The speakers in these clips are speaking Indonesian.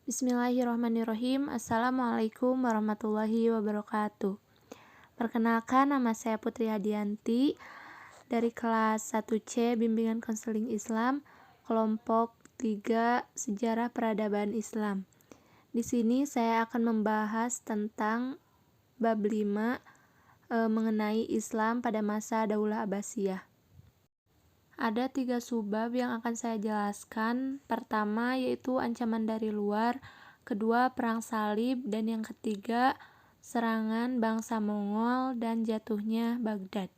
Bismillahirrahmanirrahim. Assalamualaikum warahmatullahi wabarakatuh. Perkenalkan, nama saya Putri Hadianti dari kelas 1C Bimbingan Konseling Islam, kelompok 3 Sejarah Peradaban Islam. Di sini saya akan membahas tentang bab 5 mengenai Islam pada masa Daulah Abbasiyah. Ada 3 subbab yang akan saya jelaskan. Pertama yaitu ancaman dari luar, kedua perang salib, dan yang ketiga serangan bangsa Mongol dan jatuhnya Baghdad.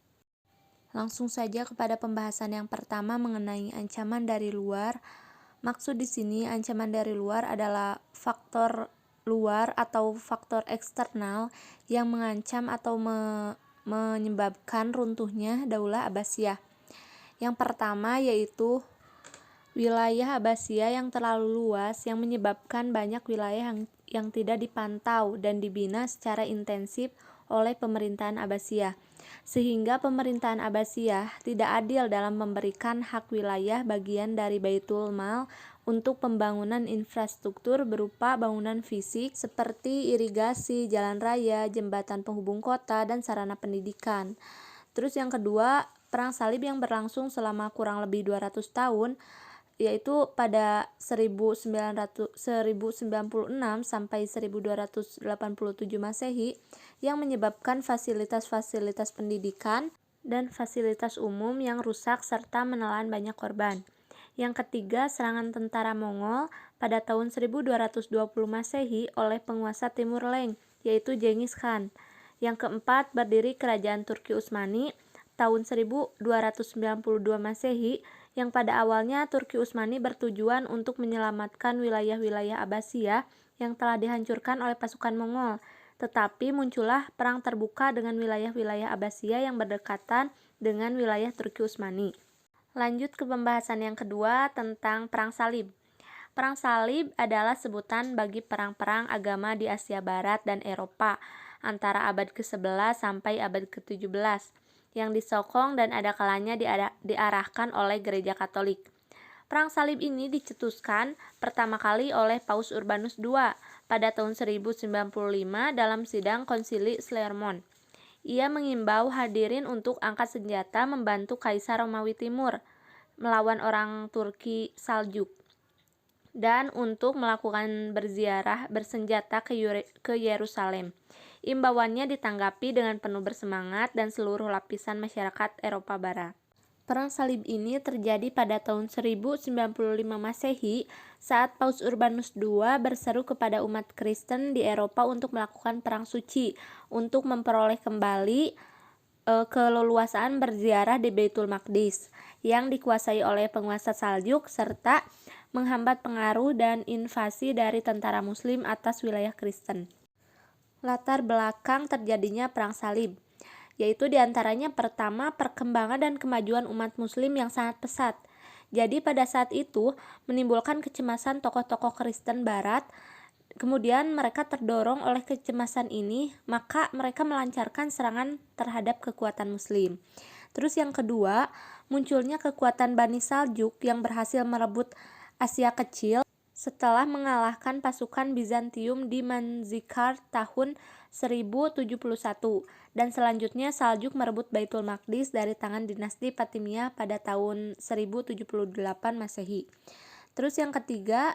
Langsung saja kepada pembahasan yang pertama mengenai ancaman dari luar. Maksud di sini ancaman dari luar adalah faktor luar atau faktor eksternal yang mengancam atau menyebabkan runtuhnya Daulah Abbasiyah. Yang pertama yaitu wilayah Abbasiyah yang terlalu luas yang menyebabkan banyak wilayah yang tidak dipantau dan dibina secara intensif oleh pemerintahan Abbasiyah, sehingga pemerintahan Abbasiyah tidak adil dalam memberikan hak wilayah bagian dari Baitul Mal untuk pembangunan infrastruktur berupa bangunan fisik seperti irigasi, jalan raya, jembatan penghubung kota, dan sarana pendidikan. Terus yang kedua, perang salib yang berlangsung selama kurang lebih 200 tahun, yaitu pada 1996 sampai 1287 Masehi, yang menyebabkan fasilitas-fasilitas pendidikan dan fasilitas umum yang rusak serta menelan banyak korban. Yang ketiga, serangan tentara Mongol pada tahun 1220 Masehi oleh penguasa Timur Leng, yaitu Genghis Khan. Yang keempat, berdiri Kerajaan Turki Utsmani tahun 1292 Masehi, yang pada awalnya Turki Utsmani bertujuan untuk menyelamatkan wilayah-wilayah Abbasiyah yang telah dihancurkan oleh pasukan Mongol. Tetapi muncullah perang terbuka dengan wilayah-wilayah Abbasiyah yang berdekatan dengan wilayah Turki Utsmani. Lanjut ke pembahasan yang kedua tentang Perang Salib. Perang Salib adalah sebutan bagi perang-perang agama di Asia Barat dan Eropa antara abad ke-11 sampai abad ke-17 yang disokong dan ada kalanya diarahkan oleh Gereja Katolik. Perang Salib ini dicetuskan pertama kali oleh Paus Urbanus II pada tahun 1095 dalam sidang Konsili Clermont. Ia mengimbau hadirin untuk angkat senjata membantu Kaisar Romawi Timur melawan orang Turki Saljuk dan untuk melakukan berziarah bersenjata ke Yerusalem. Imbauannya ditanggapi dengan penuh bersemangat dan seluruh lapisan masyarakat Eropa Barat. Perang Salib ini terjadi pada tahun 1095 Masehi saat Paus Urbanus II berseru kepada umat Kristen di Eropa untuk melakukan perang suci untuk memperoleh kembali keleluasaan berziarah di Baitul Maqdis yang dikuasai oleh penguasa Saljuk serta menghambat pengaruh dan invasi dari tentara Muslim atas wilayah Kristen. Latar belakang terjadinya Perang Salib, yaitu diantaranya pertama perkembangan dan kemajuan umat Muslim yang sangat pesat. Jadi pada saat itu menimbulkan kecemasan tokoh-tokoh Kristen Barat. Kemudian mereka terdorong oleh kecemasan ini, maka mereka melancarkan serangan terhadap kekuatan Muslim. Terus yang kedua, munculnya kekuatan Bani Saljuk yang berhasil merebut Asia Kecil setelah mengalahkan pasukan Bizantium di Manzikar tahun 1071 dan selanjutnya Saljuk merebut Baitul Maqdis dari tangan dinasti Fatimiyah pada tahun 1078 Masehi. Terus yang ketiga,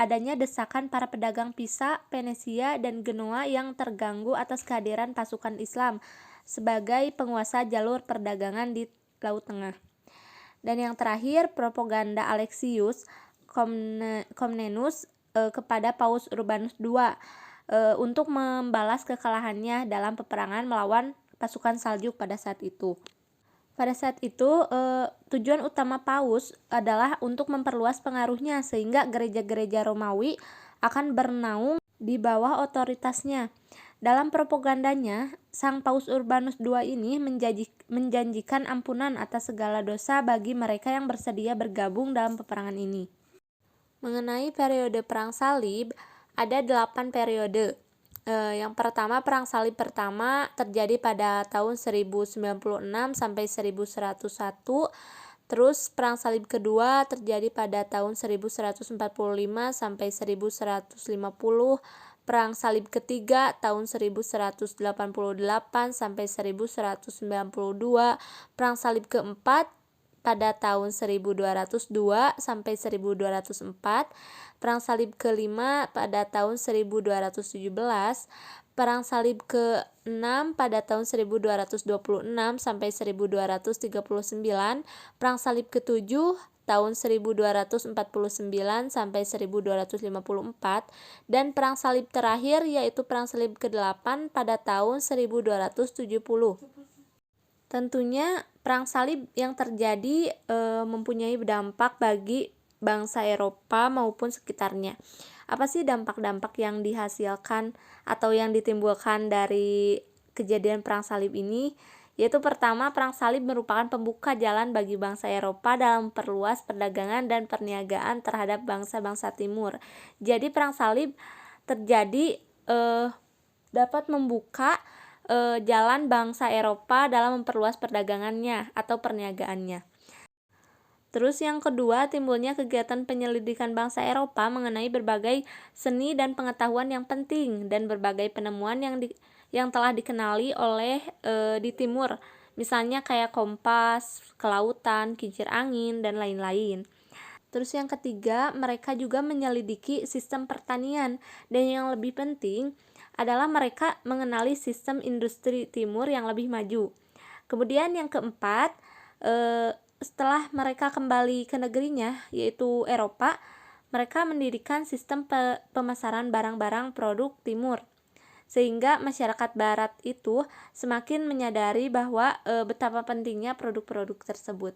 adanya desakan para pedagang Pisa, Venesia, dan Genoa yang terganggu atas kehadiran pasukan Islam sebagai penguasa jalur perdagangan di Laut Tengah. Dan yang terakhir, propaganda Alexius Komnenus kepada Paus Urbanus II untuk membalas kekalahannya dalam peperangan melawan pasukan Saljuk pada saat itu. Pada saat itu, tujuan utama Paus adalah untuk memperluas pengaruhnya sehingga gereja-gereja Romawi akan bernaung di bawah otoritasnya. Dalam propagandanya, Sang Paus Urbanus II ini menjanjikan ampunan atas segala dosa bagi mereka yang bersedia bergabung dalam peperangan ini. Mengenai periode Perang Salib, ada 8 periode. Yang pertama, Perang Salib pertama terjadi pada tahun 1096 sampai 1101. Terus Perang Salib kedua terjadi pada tahun 1145 sampai 1150. Perang Salib ketiga tahun 1188 sampai 1192. Perang Salib keempat pada tahun 1202 sampai 1204. Perang Salib kelima pada tahun 1217. Perang Salib ke-6 pada tahun 1226 sampai 1239, Perang Salib ke-7 tahun 1249 sampai 1254, dan Perang Salib terakhir yaitu Perang Salib ke-8 pada tahun 1270. Tentunya Perang Salib yang terjadi mempunyai dampak bagi bangsa Eropa maupun sekitarnya. Apa sih dampak-dampak yang dihasilkan atau yang ditimbulkan dari kejadian Perang Salib ini? Yaitu pertama, Perang Salib merupakan pembuka jalan bagi bangsa Eropa dalam memperluas perdagangan dan perniagaan terhadap bangsa-bangsa timur. Jadi Perang Salib terjadi dapat membuka jalan bangsa Eropa dalam memperluas perdagangannya atau perniagaannya. Terus yang kedua, timbulnya kegiatan penyelidikan bangsa Eropa mengenai berbagai seni dan pengetahuan yang penting dan berbagai penemuan yang telah dikenali oleh di timur, misalnya kayak kompas, kelautan, kincir angin, dan lain-lain. Terus yang ketiga, mereka juga menyelidiki sistem pertanian, dan yang lebih penting adalah mereka mengenali sistem industri timur yang lebih maju. Kemudian yang keempat, setelah mereka kembali ke negerinya, yaitu Eropa, mereka mendirikan sistem pemasaran barang-barang produk timur, sehingga masyarakat barat itu semakin menyadari bahwa betapa pentingnya produk-produk tersebut.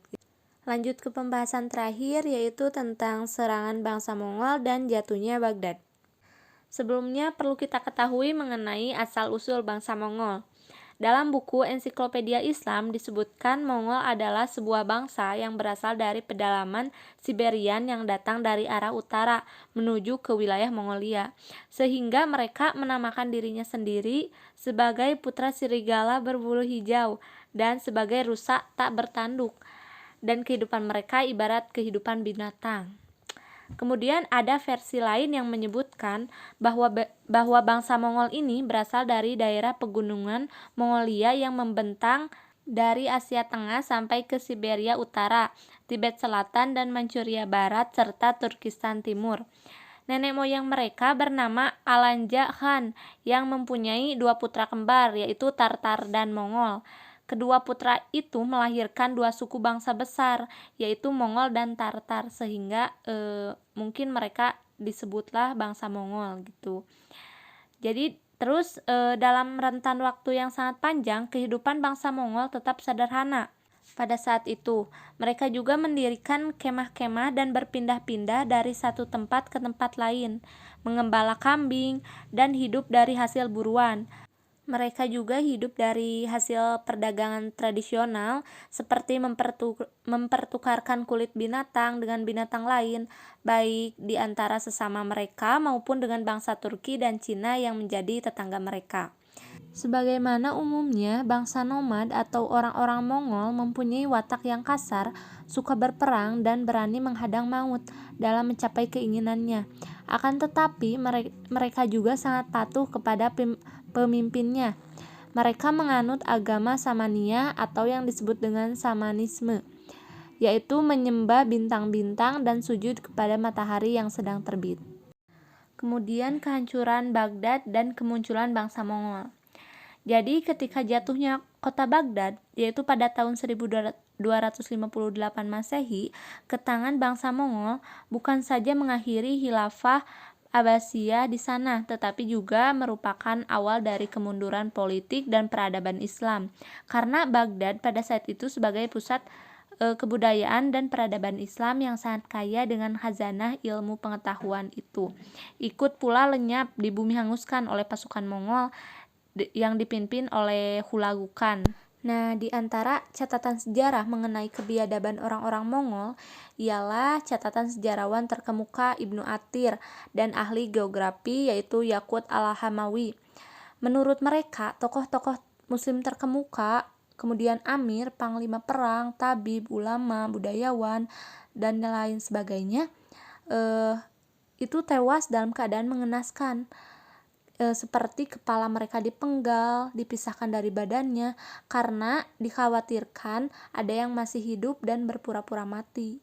Lanjut ke pembahasan terakhir, yaitu tentang serangan bangsa Mongol dan jatuhnya Baghdad. Sebelumnya perlu kita ketahui mengenai asal-usul bangsa Mongol. Dalam buku Ensiklopedia Islam disebutkan Mongol adalah sebuah bangsa yang berasal dari pedalaman Siberian yang datang dari arah utara menuju ke wilayah Mongolia, sehingga mereka menamakan dirinya sendiri sebagai putra serigala berbulu hijau dan sebagai rusa tak bertanduk, dan kehidupan mereka ibarat kehidupan binatang. Kemudian ada versi lain yang menyebutkan bahwa bangsa Mongol ini berasal dari daerah pegunungan Mongolia yang membentang dari Asia Tengah sampai ke Siberia Utara, Tibet Selatan, dan Manchuria Barat, serta Turkistan Timur. Nenek moyang mereka bernama Alanja Khan yang mempunyai 2 putra kembar, yaitu Tartar dan Mongol. Kedua putra itu melahirkan 2 suku bangsa besar, yaitu Mongol dan Tartar, sehingga mungkin mereka disebutlah bangsa Mongol gitu. Jadi terus dalam rentan waktu yang sangat panjang, kehidupan bangsa Mongol tetap sederhana. Pada saat itu, mereka juga mendirikan kemah-kemah dan berpindah-pindah dari satu tempat ke tempat lain, mengembala kambing, dan hidup dari hasil buruan. Mereka juga hidup dari hasil perdagangan tradisional seperti mempertukarkan kulit binatang dengan binatang lain, baik di antara sesama mereka maupun dengan bangsa Turki dan Cina yang menjadi tetangga mereka. Sebagaimana umumnya, bangsa nomad atau orang-orang Mongol mempunyai watak yang kasar, suka berperang, dan berani menghadang maut dalam mencapai keinginannya. Akan tetapi, mereka juga sangat patuh kepada pemimpinnya. Mereka menganut agama Samania atau yang disebut dengan Samanisme, yaitu menyembah bintang-bintang dan sujud kepada matahari yang sedang terbit. Kemudian kehancuran Baghdad dan kemunculan bangsa Mongol. Jadi ketika jatuhnya kota Baghdad, yaitu pada tahun 1258 Masehi, ke tangan bangsa Mongol, bukan saja mengakhiri khilafah Abbasiyah di sana, tetapi juga merupakan awal dari kemunduran politik dan peradaban Islam. Karena Baghdad pada saat itu sebagai pusat kebudayaan dan peradaban Islam yang sangat kaya dengan khazanah ilmu pengetahuan itu, ikut pula lenyap di bumi hanguskan oleh pasukan Mongol yang dipimpin oleh Hulagu Khan. Nah, di antara catatan sejarah mengenai kebiadaban orang-orang Mongol ialah catatan sejarawan terkemuka Ibnu Athir dan ahli geografi yaitu Yaqut al-Hamawi. Menurut mereka, tokoh-tokoh muslim terkemuka kemudian amir, panglima perang, tabib, ulama, budayawan, dan lain sebagainya, itu tewas dalam keadaan mengenaskan, seperti kepala mereka dipenggal, dipisahkan dari badannya, karena dikhawatirkan ada yang masih hidup dan berpura-pura mati.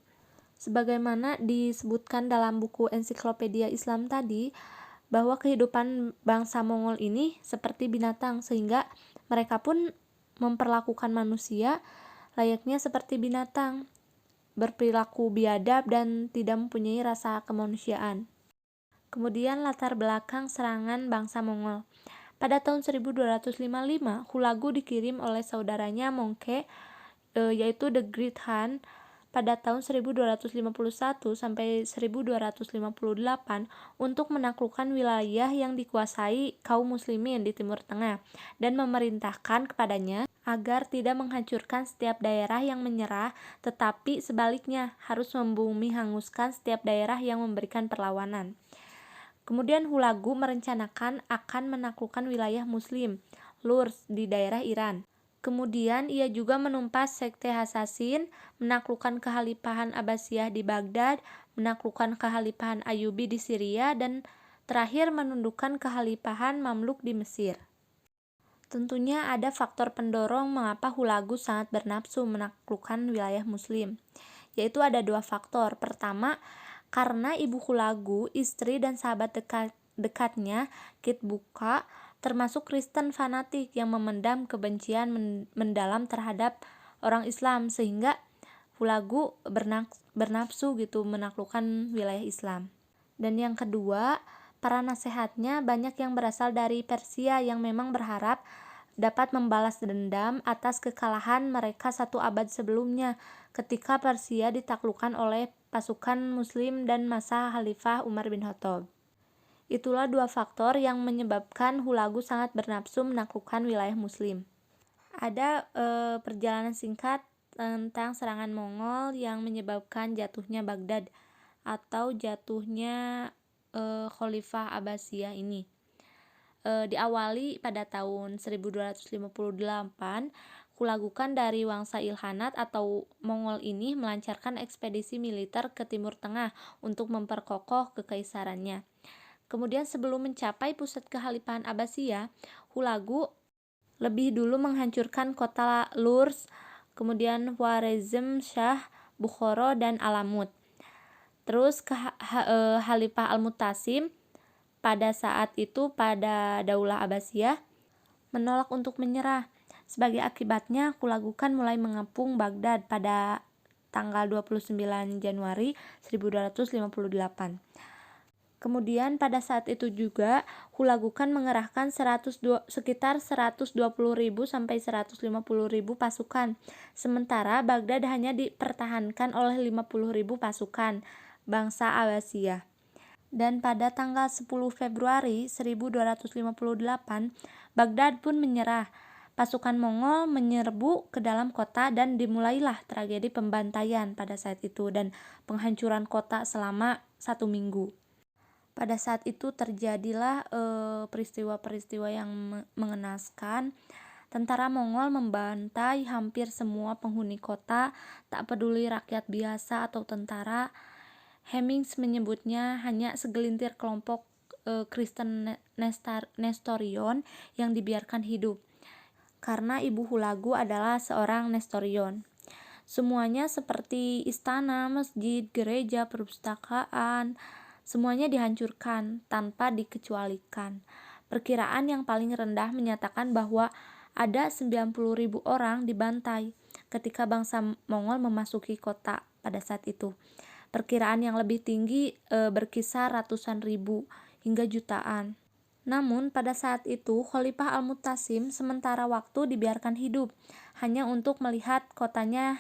Sebagaimana disebutkan dalam buku Ensiklopedia Islam tadi, bahwa kehidupan bangsa Mongol ini seperti binatang, sehingga mereka pun memperlakukan manusia layaknya seperti binatang, berperilaku biadab dan tidak mempunyai rasa kemanusiaan. Kemudian latar belakang serangan bangsa Mongol. Pada tahun 1255, Hulagu dikirim oleh saudaranya Mongke, yaitu The Great Han, pada tahun 1251 sampai 1258 untuk menaklukkan wilayah yang dikuasai kaum muslimin di Timur Tengah dan memerintahkan kepadanya agar tidak menghancurkan setiap daerah yang menyerah, tetapi sebaliknya harus membumi hanguskan setiap daerah yang memberikan perlawanan. Kemudian Hulagu merencanakan akan menaklukkan wilayah muslim, Lurs, di daerah Iran. Kemudian ia juga menumpas sekte Hasasin, menaklukkan kekhalifahan Abbasiyah di Baghdad, menaklukkan kekhalifahan Ayyubi di Syria, dan terakhir menundukkan kekhalifahan Mamluk di Mesir. Tentunya ada faktor pendorong mengapa Hulagu sangat bernafsu menaklukkan wilayah muslim, yaitu ada dua faktor. Pertama, karena ibu Hulagu, istri dan sahabat dekatnya, Kitbuka, termasuk Kristen fanatik yang memendam kebencian mendalam terhadap orang Islam, sehingga Hulagu bernafsu gitu menaklukkan wilayah Islam. Dan yang kedua, para nasihatnya banyak yang berasal dari Persia yang memang berharap dapat membalas dendam atas kekalahan mereka 1 abad sebelumnya ketika Persia ditaklukkan oleh pasukan muslim dan masa Khalifah Umar bin Khattab. Itulah dua faktor yang menyebabkan Hulagu sangat bernafsu menaklukkan wilayah muslim. Ada perjalanan singkat tentang serangan Mongol yang menyebabkan jatuhnya Baghdad atau jatuhnya Khalifah Abbasiyah ini. Diawali pada tahun 1258, Hulagukan dari Wangsa Ilkhanat atau Mongol ini melancarkan ekspedisi militer ke Timur Tengah untuk memperkokoh kekaisarannya. Kemudian sebelum mencapai pusat kekhalifahan Abbasiyah, Hulagu lebih dulu menghancurkan kota Lurs, kemudian Khwarezm Shah, Bukhara, dan Alamut. Terus Khalifah Al-Mutasim pada saat itu pada Daulah Abbasiyah menolak untuk menyerah. Sebagai akibatnya, Hulagukan mulai mengepung Baghdad pada tanggal 29 Januari 1258. Kemudian pada saat itu juga Hulagukan mengerahkan sekitar 120.000 sampai 150.000 pasukan, sementara Baghdad hanya dipertahankan oleh 50.000 pasukan bangsa Abbasiyah. Dan pada tanggal 10 Februari 1258, Baghdad pun menyerah. Pasukan Mongol menyerbu ke dalam kota dan dimulailah tragedi pembantaian pada saat itu dan penghancuran kota selama 1 minggu. Pada saat itu terjadilah peristiwa-peristiwa yang mengenaskan. Tentara Mongol membantai hampir semua penghuni kota, tak peduli rakyat biasa atau tentara. Hemmings menyebutnya hanya segelintir kelompok Kristen Nestorion yang dibiarkan hidup, karena ibu Hulagu adalah seorang Nestorion. Semuanya seperti istana, masjid, gereja, perpustakaan, semuanya dihancurkan tanpa dikecualikan. Perkiraan yang paling rendah menyatakan bahwa ada 90.000 orang dibantai ketika bangsa Mongol memasuki kota pada saat itu. Perkiraan yang lebih tinggi berkisar ratusan ribu hingga jutaan. Namun pada saat itu Khalifah Al-Mutasim sementara waktu dibiarkan hidup hanya untuk melihat kotanya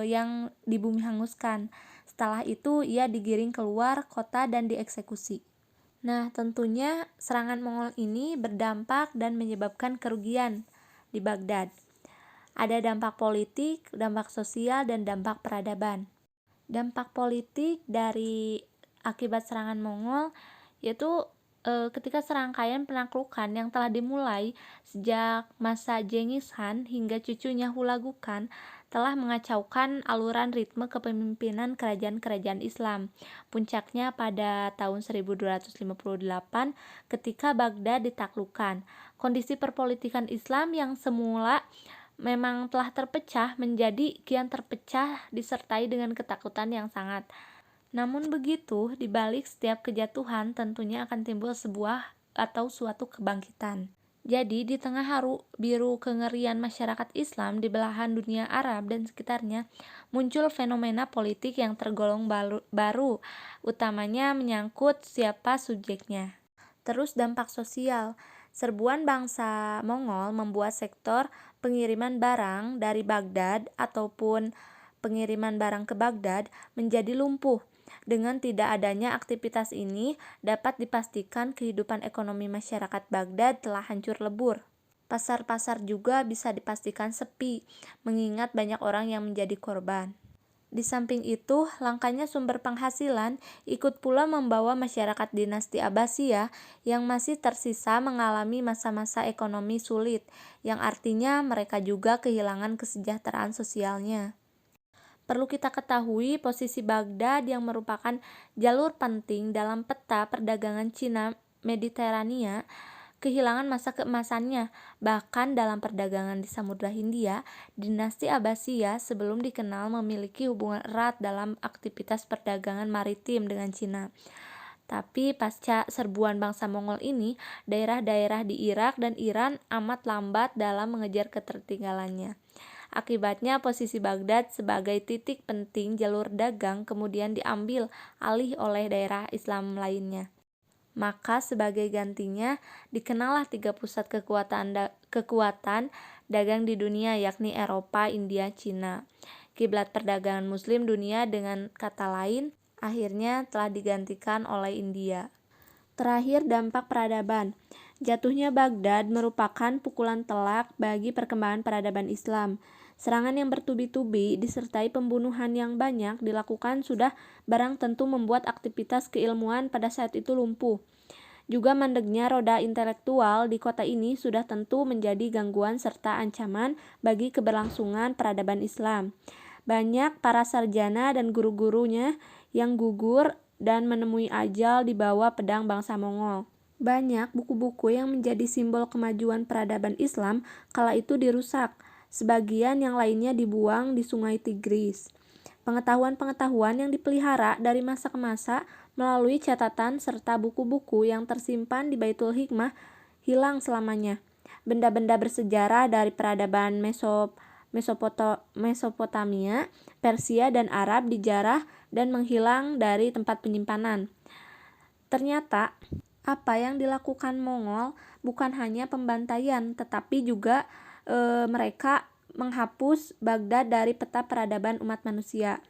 yang dibumi hanguskan. Setelah itu ia digiring keluar kota dan dieksekusi. Nah, tentunya serangan Mongol ini berdampak dan menyebabkan kerugian di Baghdad. Ada dampak politik, dampak sosial, dan dampak peradaban. Dampak politik dari akibat serangan Mongol yaitu ketika serangkaian penaklukan yang telah dimulai sejak masa Genghis Khan hingga cucunya Hulagu Khan telah mengacaukan aluran ritme kepemimpinan kerajaan-kerajaan Islam. Puncaknya pada tahun 1258 ketika Baghdad ditaklukkan. Kondisi perpolitikan Islam yang semula memang telah terpecah menjadi kian terpecah disertai dengan ketakutan yang sangat. Namun begitu, di balik setiap kejatuhan tentunya akan timbul sebuah atau suatu kebangkitan. Jadi, di tengah biru kengerian masyarakat Islam di belahan dunia Arab dan sekitarnya, muncul fenomena politik yang tergolong baru, utamanya menyangkut siapa subjeknya. Terus dampak sosial. Serbuan bangsa Mongol membuat sektor pengiriman barang dari Baghdad ataupun pengiriman barang ke Baghdad menjadi lumpuh. Dengan tidak adanya aktivitas ini, dapat dipastikan kehidupan ekonomi masyarakat Baghdad telah hancur lebur. Pasar-pasar juga bisa dipastikan sepi, mengingat banyak orang yang menjadi korban. Di samping itu, langkanya sumber penghasilan ikut pula membawa masyarakat dinasti Abbasiyah yang masih tersisa mengalami masa-masa ekonomi sulit, yang artinya mereka juga kehilangan kesejahteraan sosialnya. Perlu kita ketahui posisi Baghdad yang merupakan jalur penting dalam peta perdagangan Cina Mediterania kehilangan masa keemasannya. Bahkan dalam perdagangan di Samudra Hindia, dinasti Abbasiyah sebelum dikenal memiliki hubungan erat dalam aktivitas perdagangan maritim dengan Cina. Tapi pasca serbuan bangsa Mongol ini, daerah-daerah di Irak dan Iran amat lambat dalam mengejar ketertinggalannya. Akibatnya posisi Baghdad sebagai titik penting jalur dagang kemudian diambil alih oleh daerah Islam lainnya. Maka sebagai gantinya dikenallah 3 pusat kekuatan dagang di dunia, yakni Eropa, India, Cina. Kiblat perdagangan Muslim dunia dengan kata lain akhirnya telah digantikan oleh India. Terakhir, dampak peradaban. Jatuhnya Baghdad merupakan pukulan telak bagi perkembangan peradaban Islam. Serangan yang bertubi-tubi disertai pembunuhan yang banyak dilakukan sudah barang tentu membuat aktivitas keilmuan pada saat itu lumpuh. Juga mandeknya roda intelektual di kota ini sudah tentu menjadi gangguan serta ancaman bagi keberlangsungan peradaban Islam. Banyak para sarjana dan guru-gurunya yang gugur dan menemui ajal di bawah pedang bangsa Mongol. Banyak buku-buku yang menjadi simbol kemajuan peradaban Islam kala itu dirusak. Sebagian yang lainnya dibuang di Sungai Tigris. Pengetahuan-pengetahuan yang dipelihara dari masa ke masa melalui catatan serta buku-buku yang tersimpan di Baitul Hikmah hilang selamanya. Benda-benda bersejarah dari peradaban Mesopotamia, Persia, dan Arab dijarah dan menghilang dari tempat penyimpanan. Ternyata, apa yang dilakukan Mongol bukan hanya pembantaian, tetapi juga mereka menghapus Baghdad dari peta peradaban umat manusia.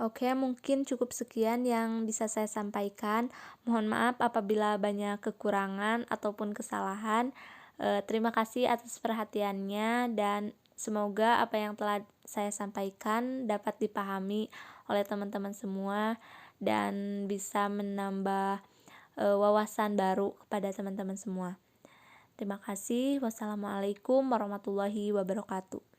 Oke, mungkin cukup sekian yang bisa saya sampaikan. Mohon maaf apabila banyak kekurangan ataupun kesalahan. Terima kasih atas perhatiannya dan semoga apa yang telah saya sampaikan dapat dipahami oleh teman-teman semua dan bisa menambah wawasan baru kepada teman-teman semua. Terima kasih. Wassalamualaikum warahmatullahi wabarakatuh.